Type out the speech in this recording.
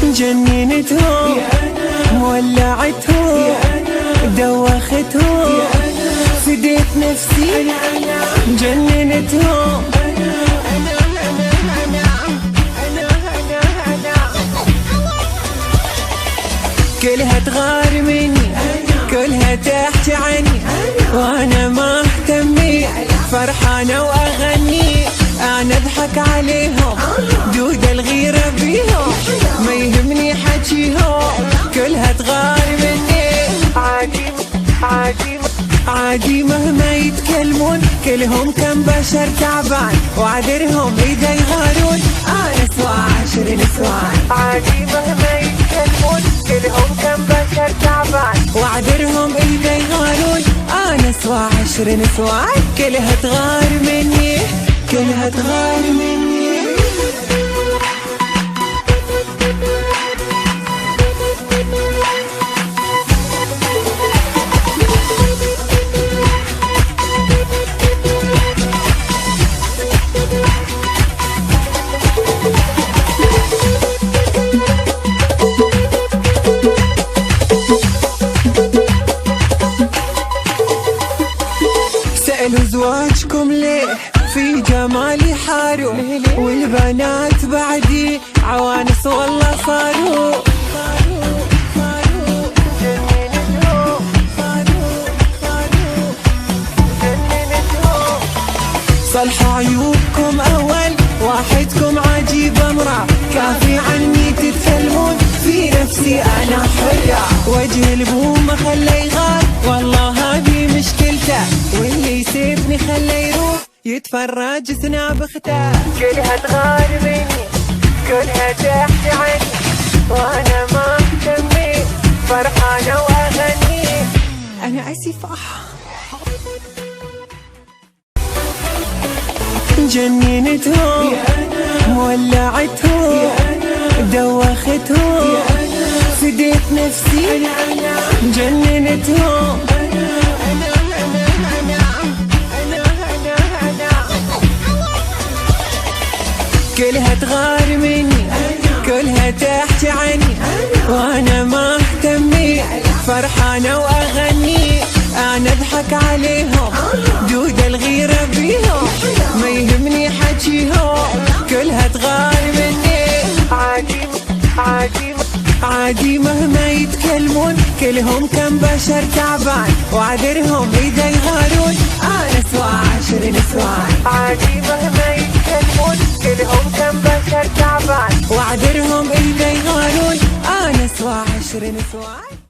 جننتهم ولعتهم دوختهم فديت نفسي جننتهم كلها تغار مني كلها تحكي عني وانا ما اهتمي فرحانة واغني انا اضحك عليهم دود الغيرة بيهم ما يهمني حكيهم كلها تغار مني عادي مهما يتكلمون كلهم كم بشر تعبان وعذرهم اذا يغارون انا سوا 10 نسوان عادي مهما يتكلمون كلهم كم بشر تعبان وعذرهم اذا يغارون انا سوا 10 نسوان كلها تغار مني كلها تغار مني سألوا زواجكم ليه في جمالي حاروا والبنات بعدي عوانس والله صاروا صلحوا عيوبكم أول واحدكم عجيب امرأة كافي عني تتكلمون في نفسي أنا حرة وجه البوم ما خلى يغار والله هذه مشكلته واللي يسيبني خلى يروح يتفرج ثناب اخته كلها تغار مني كلها تحكي عني وانا ما اهتمي فرحانة واغني انا اسفة جننتهم ولعتهم دوختهم فديت نفسي جننتهم كلها تغار مني كلها تحكي عني وانا ما اهتمي فرحانة واغني انا اضحك عليهم دود الغيرة بيهم ما يهمني حكيهم كلها تغار مني عادي مهما يتكلمون كلهم كم بشر تعبان وعذرهم اذا يغارون انا سوا 10 نسوان عادي مهما يتكلمون كلهم كم بشر تعبان وعذرهم اذا يغارون انا سوا 10 نسوان